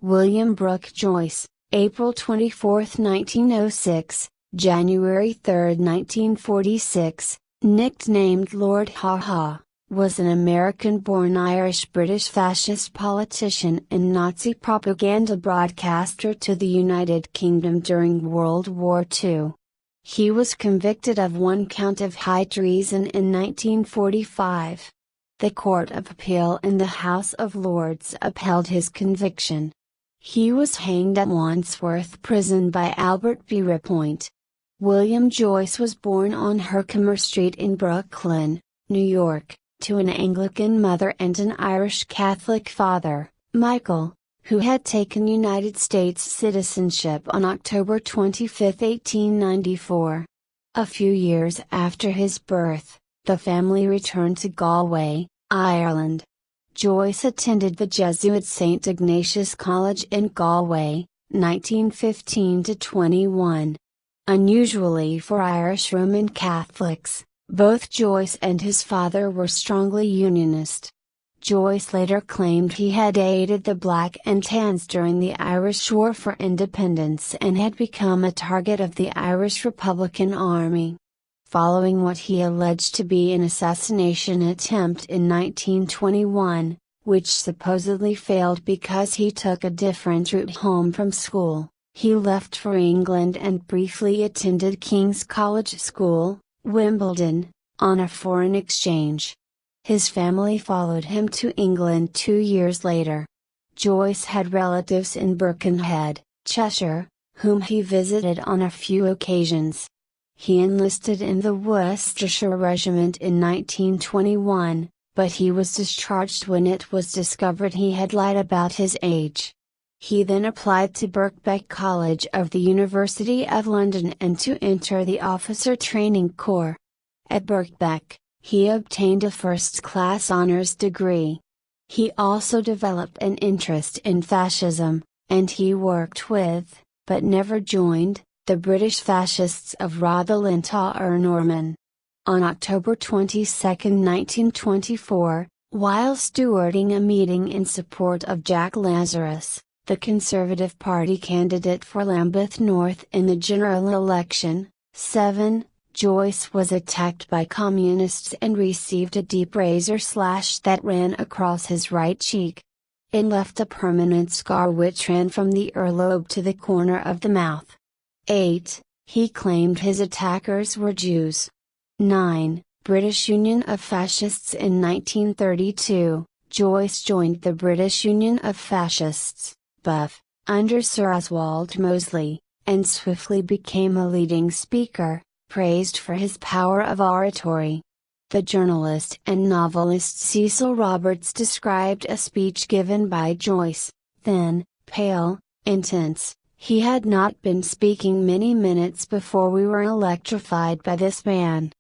William Brooke Joyce, April 24, 1906, January 3, 1946, nicknamed Lord Haw-Haw, was an American-born Irish-British fascist politician and Nazi propaganda broadcaster to the United Kingdom during World War II. He was convicted of one count of high treason in 1945. The Court of Appeal in the House of Lords upheld his conviction. He was hanged at Wandsworth Prison by Albert B. Ripoint. William Joyce was born on Herkimer Street in Brooklyn, New York, to an Anglican mother and an Irish Catholic father, Michael, who had taken United States citizenship on October 25, 1894. A few years after his birth, the family returned to Galway, Ireland. Joyce attended the Jesuit St. Ignatius College in Galway, 1915-21. Unusually for Irish Roman Catholics, both Joyce and his father were strongly Unionist. Joyce later claimed he had aided the Black and Tans during the Irish War for Independence and had become a target of the Irish Republican Army. Following what he alleged to be an assassination attempt in 1921, which supposedly failed because he took a different route home from school, he left for England and briefly attended King's College School, Wimbledon, on a foreign exchange. His family followed him to England 2 years later. Joyce had relatives in Birkenhead, Cheshire, whom he visited on a few occasions. He enlisted in the Worcestershire Regiment in 1921, but he was discharged when it was discovered he had lied about his age. He then applied to Birkbeck College of the University of London and to enter the Officer Training Corps. At Birkbeck, he obtained a first-class honours degree. He also developed an interest in fascism, and he worked with, but never joined, the British fascists of Rotherlinta or Norman. On October 22, 1924, while stewarding a meeting in support of Jack Lazarus, the Conservative Party candidate for Lambeth North in the general election, Joyce was attacked by communists and received a deep razor slash that ran across his right cheek. It left a permanent scar which ran from the earlobe to the corner of the mouth. 8. He claimed his attackers were Jews. 9. British Union of Fascists in 1932, Joyce joined the British Union of Fascists, BUF, under Sir Oswald Mosley, and swiftly became a leading speaker, praised for his power of oratory. The journalist and novelist Cecil Roberts described a speech given by Joyce, thin, pale, intense. He had not been speaking many minutes before we were electrified by this man.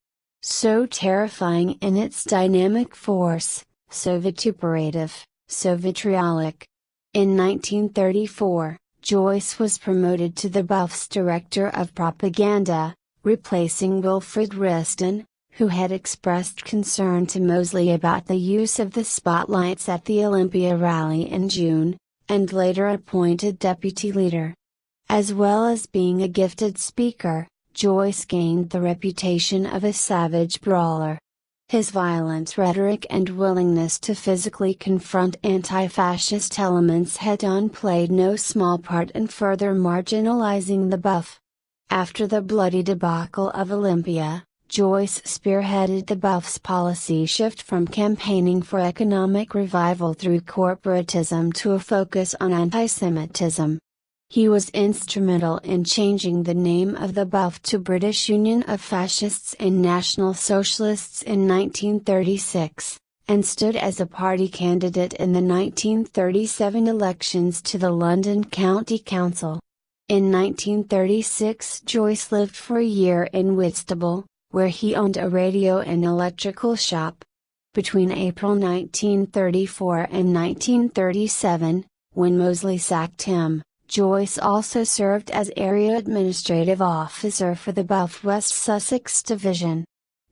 So terrifying in its dynamic force, so vituperative, so vitriolic. In 1934, Joyce was promoted to the BUF's Director of Propaganda, replacing Wilfred Riston, who had expressed concern to Mosley about the use of the spotlights at the Olympia rally in June, and later appointed deputy leader. As well as being a gifted speaker, Joyce gained the reputation of a savage brawler. His violent rhetoric and willingness to physically confront anti-fascist elements head-on played no small part in further marginalizing the BUF. After the bloody debacle of Olympia, Joyce spearheaded the BUF's policy shift from campaigning for economic revival through corporatism to a focus on anti-Semitism. He was instrumental in changing the name of the BUF to British Union of Fascists and National Socialists in 1936, and stood as a party candidate in the 1937 elections to the London County Council. In 1936 Joyce lived for a year in Whitstable, where he owned a radio and electrical shop. Between April 1934 and 1937, when Mosley sacked him, Joyce also served as Area Administrative Officer for the BUF West Sussex Division.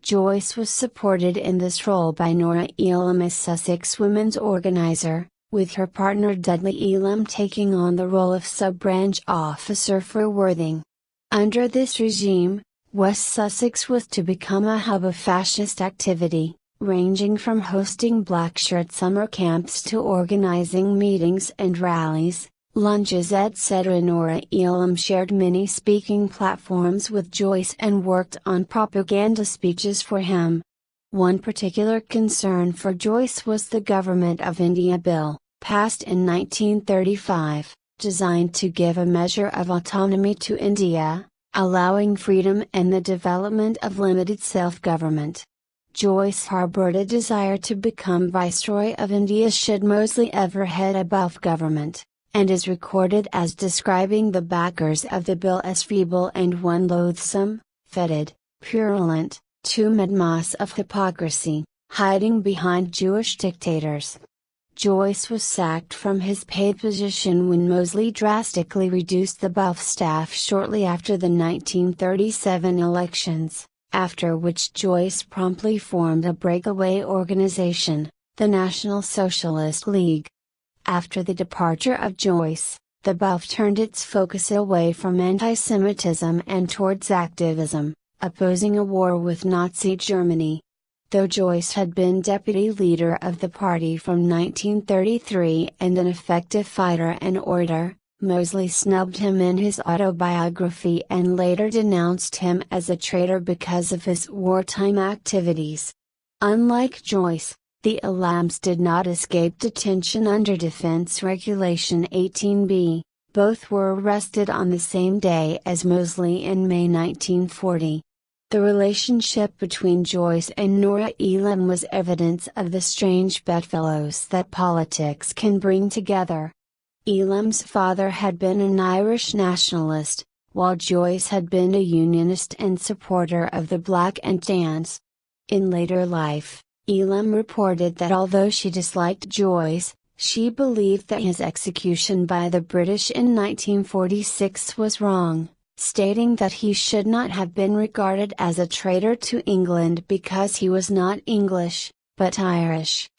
Joyce was supported in this role by Nora Elam as Sussex women's organizer, with her partner Dudley Elam taking on the role of sub-branch officer for Worthing. Under this regime, West Sussex was to become a hub of fascist activity, ranging from hosting black-shirt summer camps to organizing meetings and rallies, lunches etc. Nora Elam shared many speaking platforms with Joyce and worked on propaganda speeches for him. One particular concern for Joyce was the Government of India Bill, passed in 1935, designed to give a measure of autonomy to India, allowing freedom and the development of limited self-government. Joyce harbored a desire to become Viceroy of India should Mosley ever head above government, and is recorded as describing the backers of the bill as feeble and one loathsome, fetid, purulent, two-mad mass of hypocrisy, hiding behind Jewish dictators. Joyce was sacked from his paid position when Mosley drastically reduced the BUF staff shortly after the 1937 elections, after which Joyce promptly formed a breakaway organization, the National Socialist League. After the departure of Joyce, the BUF turned its focus away from anti-Semitism and towards activism, opposing a war with Nazi Germany. Though Joyce had been deputy leader of the party from 1933 and an effective fighter and orator, Mosley snubbed him in his autobiography and later denounced him as a traitor because of his wartime activities. Unlike Joyce, the Elams did not escape detention under Defense Regulation 18B, both were arrested on the same day as Mosley in May 1940. The relationship between Joyce and Nora Elam was evidence of the strange bedfellows that politics can bring together. Elam's father had been an Irish nationalist, while Joyce had been a unionist and supporter of the Black and Tans. In later life, Elam reported that although she disliked Joyce, she believed that his execution by the British in 1946 was wrong, stating that he should not have been regarded as a traitor to England because he was not English, but Irish.